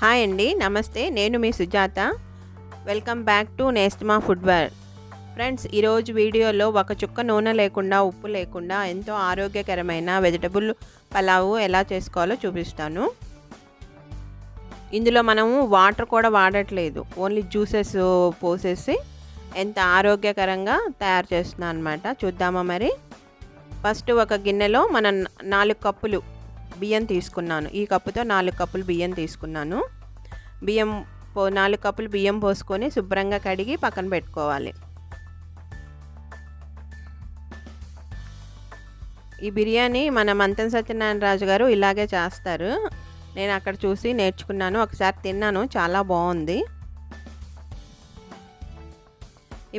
Hi అండి, నమస్తే. నేను మీ సుజాత. వెల్కమ్ బ్యాక్ టు నేస్తమా ఫుడ్వేర్. ఫ్రెండ్స్, ఈరోజు వీడియోలో ఒక చుక్క నూనె లేకుండా, ఉప్పు లేకుండా ఎంతో ఆరోగ్యకరమైన వెజిటబుల్ పలావు ఎలా చేసుకోవాలో చూపిస్తాను. ఇందులో మనము వాటర్ కూడా వాడట్లేదు, ఓన్లీ జ్యూసెస్ పోసేసి ఎంత ఆరోగ్యకరంగా తయారు చేస్తున్నాను అనమాట. చూద్దామా మరి. ఫస్ట్ ఒక గిన్నెలో మనం 4 కప్పులు బియ్యం తీసుకున్నాను. ఈ కప్పుతో 4 కప్పులు బియ్యం తీసుకున్నాను. 4 కప్పులు బియ్యం పోసుకొని శుభ్రంగా కడిగి పక్కన పెట్టుకోవాలి. ఈ బిర్యానీ మన మంతెన సత్యనారాయణ రాజు గారు ఇలాగే చేస్తారు. నేను అక్కడ చూసి నేర్చుకున్నాను. ఒకసారి తిన్నాను, చాలా బాగుంది.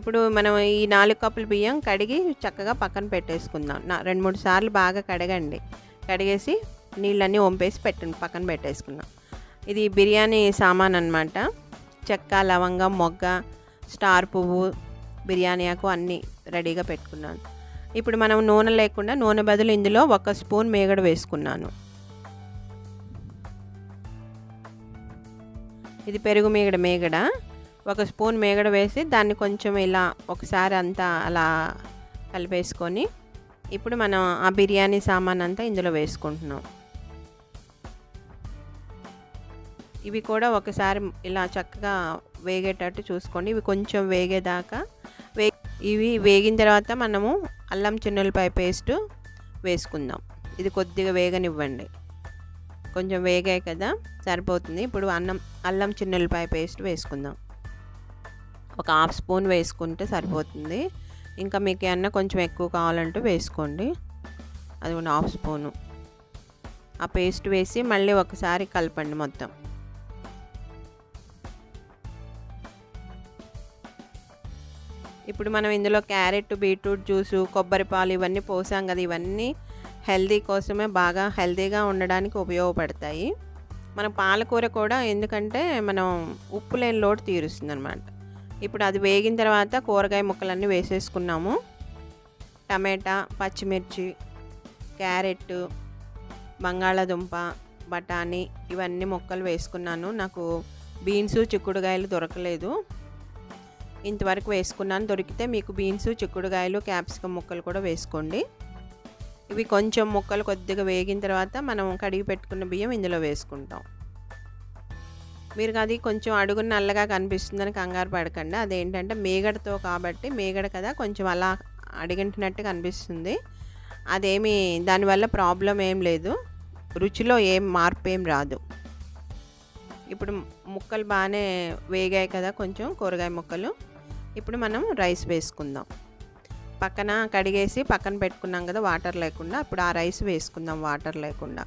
ఇప్పుడు మనం ఈ 4 కప్పులు బియ్యం కడిగి చక్కగా పక్కన పెట్టేసుకుందాం. 2-3 సార్లు బాగా కడగండి. కడిగేసి నీళ్ళన్నీ వంపేసి పక్కన పెట్టేసుకున్నాం. ఇది బిర్యానీ సామాన్ అన్నమాట. చెక్క, లవంగం, మొగ్గ, స్టార్ పువ్వు, బిర్యానీ ఆకు అన్నీ రెడీగా పెట్టుకున్నాను. ఇప్పుడు మనం నూనె లేకుండా, నూనె బదులు ఇందులో 1 స్పూన్ మేగడ వేసుకున్నాను. ఇది పెరుగు మేగడ. 1 స్పూన్ మేగడ వేసి దాన్ని కొంచెం ఇలా ఒకసారి అంతా అలా కలిపేసుకొని ఇప్పుడు మనం ఆ బిర్యానీ సామాన్ అంతా ఇందులో వేసుకుంటున్నాం. ఇవి కూడా ఒకసారి ఇలా చక్కగా వేగేటట్టు చూసుకోండి. ఇవి కొంచెం వేగేదాకా ఇవి వేగిన తర్వాత మనము అల్లం చిన్నులపాయ పేస్ట్ వేసుకుందాం. ఇది కొద్దిగా వేగనివ్వండి. కొంచెం వేగాయి కదా, సరిపోతుంది. ఇప్పుడు అల్లం చిన్నులపాయ పేస్ట్ వేసుకుందాం. ఒక 1/2 స్పూన్ వేసుకుంటే సరిపోతుంది. ఇంకా మీకు ఏమన్నా కొంచెం ఎక్కువ కావాలంటే వేసుకోండి. అది 1/2 స్పూను ఆ పేస్ట్ వేసి మళ్ళీ ఒకసారి కలపండి మొత్తం. ఇప్పుడు మనం ఇందులో క్యారెట్, బీట్రూట్ జ్యూసు, కొబ్బరి పాలు ఇవన్నీ పోసాం కదా. ఇవన్నీ హెల్దీ కోసమే, బాగా హెల్దీగా ఉండడానికి ఉపయోగపడతాయి. మన పాలకూర కూడా ఎందుకంటే మనం ఉప్పు లేని లోటు తీరుస్తుంది అనమాట. ఇప్పుడు అది వేగిన తర్వాత కూరగాయ ముక్కలన్నీ వేసేసుకున్నాము. టమాటా, పచ్చిమిర్చి, క్యారెట్, బంగాళాదుంప, బఠానీ ఇవన్నీ ముక్కలు వేసుకున్నాను. నాకు బీన్స్, చిక్కుడుకాయలు దొరకలేదు, ఇంతవరకు వేసుకున్నాను. దొరికితే మీకు బీన్స్, చిక్కుడుకాయలు, క్యాప్సికమ్ ముక్కలు కూడా వేసుకోండి. ఇవి కొంచెం ముక్కలు కొద్దిగా వేగిన తర్వాత మనం కడిగి పెట్టుకున్న బియ్యం ఇందులో వేసుకుంటాం. మీరు అది కొంచెం అడుగున నల్లగా కనిపిస్తుందని కంగారు పడకండి. అదేంటంటే మేగడతో కాబట్టి, మేగడ కదా కొంచెం అలా అడిగింటినట్టు కనిపిస్తుంది. అదేమి దానివల్ల ప్రాబ్లం ఏం లేదు, రుచిలో ఏం మార్పు ఏం రాదు. ఇప్పుడు ముక్కలు బాగానే వేగాయి కదా, కొంచెం కూరగాయ ముక్కలు. ఇప్పుడు మనం రైస్ వేసుకుందాం. పక్కన కడిగేసి పక్కన పెట్టుకున్నాం కదా వాటర్ లేకుండా. ఇప్పుడు ఆ రైస్ వేసుకుందాం వాటర్ లేకుండా.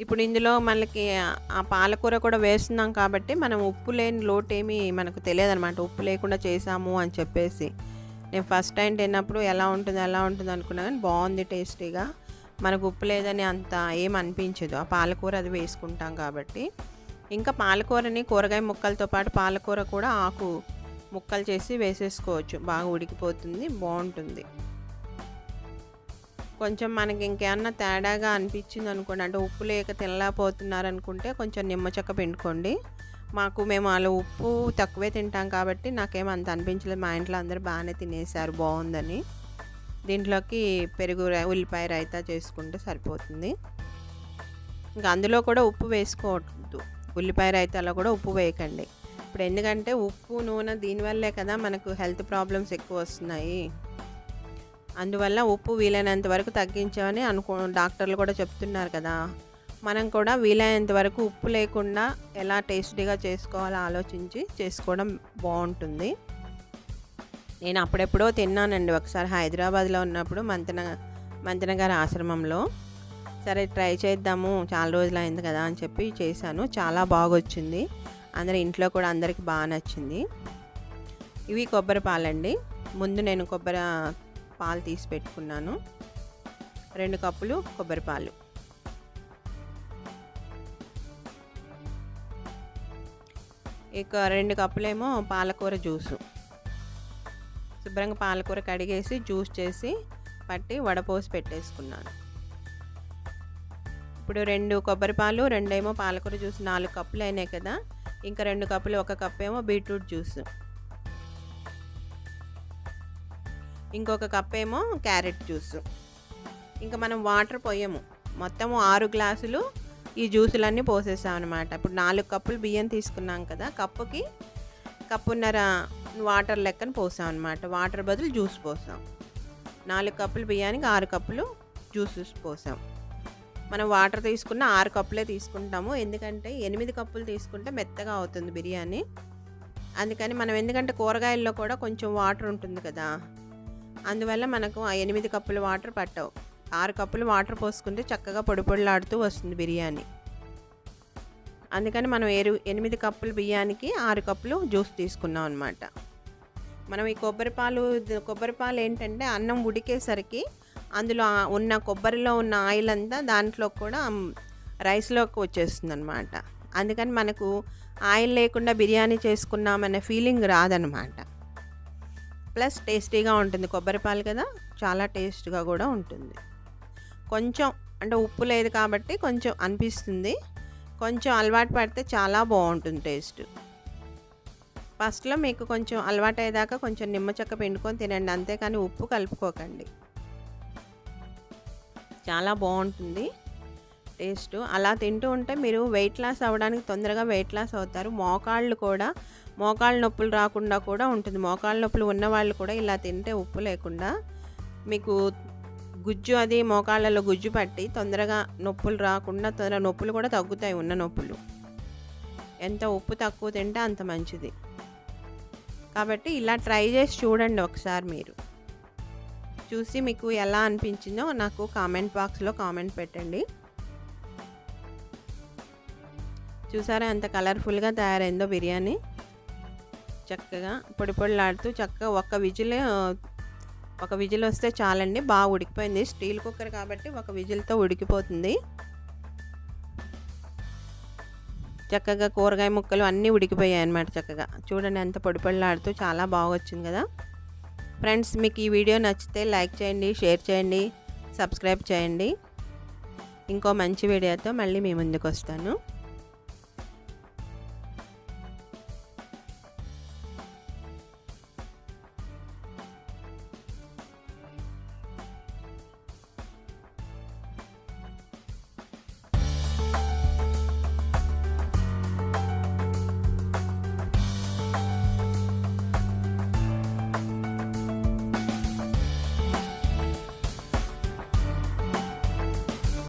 ఇప్పుడు ఇందులో మనకి ఆ పాలకూర కూడా వేస్తున్నాం కాబట్టి మనం ఉప్పు లేని లోటు ఏమీ మనకు తెలియదు అనమాట. ఉప్పు లేకుండా చేసాము అని చెప్పేసి. నేను ఫస్ట్ టైం తిన్నప్పుడు ఎలా ఉంటుంది అనుకున్నా, కానీ బాగుంది టేస్టీగా. మనకు ఉప్పు లేదని అంత ఏం అనిపించదు, ఆ పాలకూర అది వేసుకుంటాం కాబట్టి. ఇంకా పాలకూరని కూరగాయ ముక్కలతో పాటు పాలకూర కూడా ఆకు ముక్కలు చేసి వేసేసుకోవచ్చు. బాగా ఉడికిపోతుంది, బాగుంటుంది. కొంచెం మనకి ఇంకేమన్నా తేడాగా అనిపించింది అనుకోండి, అంటే ఉప్పు లేక తినలేకపోతున్నారు అనుకుంటే కొంచెం నిమ్మచెక్క పిండుకోండి. మేము అలా ఉప్పు తక్కువే తింటాం కాబట్టి నాకేం అంత అనిపించలేదు. మా ఇంట్లో అందరూ బాగానే తినేసారు, బాగుందని. దీంట్లోకి పెరుగు, ఉల్లిపాయ రైతా చేసుకుంటే సరిపోతుంది. ఇంకా అందులో కూడా ఉప్పు వేసుకోవద్దు, ఉల్లిపాయ రైతాలో కూడా ఉప్పు వేయకండి. ఇప్పుడు ఎందుకంటే ఉప్పు, నూనె దీనివల్లే కదా మనకు హెల్త్ ప్రాబ్లమ్స్ ఎక్కువ వస్తున్నాయి. అందువల్ల ఉప్పు వీలైనంత వరకు తగ్గించామని డాక్టర్లు కూడా చెప్తున్నారు కదా. మనం కూడా వీలైనంత వరకు ఉప్పు లేకుండా ఎలా టేస్టీగా చేసుకోవాలో ఆలోచించి చేసుకోవడం బాగుంటుంది. నేను అప్పుడెప్పుడో తిన్నానండి ఒకసారి, హైదరాబాద్లో ఉన్నప్పుడు మంతెన గారి ఆశ్రమంలో. సరే ట్రై చేద్దాము, చాలా రోజులు అయింది కదా అని చెప్పి చేశాను. చాలా బాగా వచ్చింది. ఇంట్లో కూడా అందరికి బాగా నచ్చింది. ఇవి కొబ్బరి పాలండి. ముందు నేను కొబ్బరి పాలు తీసి పెట్టుకున్నాను. 2 కప్పులు కొబ్బరి పాలు. ఇక 2 కప్పులేమో పాలకూర జ్యూసు. శుభ్రంగా పాలకూర కడిగేసి జ్యూస్ చేసి పట్టి వడపోసి పెట్టేసుకున్నాను. ఇప్పుడు 2 కొబ్బరి పాలు, 2 పాలకూర జ్యూస్ 4 కప్పులు అయినాయి కదా. ఇంకా 2 కప్పులు, 1 కప్ ఏమో బీట్రూట్ జ్యూస్, ఇంకొక కప్ ఏమో క్యారెట్ జ్యూస్. ఇంకా మనం వాటర్ పోయము. మొత్తం 6 గ్లాసులు ఈ జ్యూసులన్నీ పోసేసాం అనమాట. ఇప్పుడు 4 కప్పులు బియ్యం తీసుకున్నాం కదా, కప్పుకి కప్పున్నర వాటర్ లెక్కన పోసాం అనమాట. వాటర్ బదులు జ్యూస్ పోసాం. 4 కప్పులు బియ్యానికి 6 కప్పులు జ్యూసెస్ పోసాం. మనం వాటర్ తీసుకున్న 6 కప్పులే తీసుకుంటాము, ఎందుకంటే 8 కప్పులు తీసుకుంటే మెత్తగా అవుతుంది బిర్యానీ. అందుకని మనం, ఎందుకంటే కూరగాయల్లో కూడా కొంచెం వాటర్ ఉంటుంది కదా, అందువల్ల మనకు ఆ 8 కప్పులు వాటర్ పట్టవు. 6 కప్పులు వాటర్ పోసుకుంటే చక్కగా పొడి పొడిలాడుతూ వస్తుంది బిర్యానీ. అందుకని మనం 8 కప్పులు బియ్యానికి 6 కప్పులు జ్యూస్ తీసుకున్నాం అనమాట. మనం ఈ కొబ్బరి పాలు ఏంటంటే అన్నం ఉడికేసరికి అందులో ఉన్న కొబ్బరిలో ఉన్న ఆయిల్ అంతా దాంట్లో కూడా రైస్లోకి వచ్చేస్తుంది అనమాట. అందుకని మనకు ఆయిల్ లేకుండా బిర్యానీ చేసుకున్నామనే ఫీలింగ్ రాదనమాట. ప్లస్ టేస్టీగా ఉంటుంది. కొబ్బరి పాలు కదా, చాలా టేస్ట్గా కూడా ఉంటుంది. కొంచెం అంటే ఉప్పు లేదు కాబట్టి కొంచెం అనిపిస్తుంది. కొంచెం అలవాటు పడితే చాలా బాగుంటుంది టేస్ట్. ఫస్ట్లో మీకు కొంచెం అలవాటు అయ్యేదాకా కొంచెం నిమ్మ చెక్క పిండుకొని తినండి, అంతేకాని ఉప్పు కలుపుకోకండి. చాలా బాగుంటుంది టేస్ట్. అలా తింటూ ఉంటే మీరు వెయిట్ లాస్ అవ్వడానికి తొందరగా వెయిట్ లాస్ అవుతారు. మోకాళ్ళ నొప్పులు రాకుండా కూడా ఉంటుంది. మోకాళ్ళ నొప్పులు ఉన్నవాళ్ళు కూడా ఇలా తింటే ఉప్పు లేకుండా మీకు గుజ్జు, అది మోకాళ్ళలో గుజ్జు పట్టి తొందరగా నొప్పులు రాకుండా, నొప్పులు కూడా తగ్గుతాయి. ఉన్న నొప్పులు ఎంత ఉప్పు తక్కువ తింటే అంత మంచిది. కాబట్టి ఇలా ట్రై చేసి చూడండి ఒకసారి. మీరు చూసి మీకు ఎలా అనిపించిందో నాకు కామెంట్ బాక్స్లో కామెంట్ పెట్టండి. చూసారా ఎంత కలర్ఫుల్గా తయారైందో బిర్యానీ. చక్కగా పొడి పొడిలాడుతూ చక్కగా ఒక విజిల్ వస్తే చాలండి, బాగా ఉడికిపోయింది. స్టీల్ కుక్కర్ కాబట్టి ఒక విజిల్తో ఉడికిపోతుంది. చక్కగా కూరగాయ ముక్కలు అన్నీ ఉడికిపోయాయి అన్నమాట. చక్కగా చూడండి ఎంత పొడి పొడిలాడుతూ చాలా బాగా వచ్చింది కదా. ఫ్రెండ్స్, మీకు ఈ వీడియో నచ్చితే లైక్ చేయండి, షేర్ చేయండి, సబ్స్క్రైబ్ చేయండి. ఇంకో మంచి వీడియోతో మళ్ళీ మీ ముందుకు వస్తాను.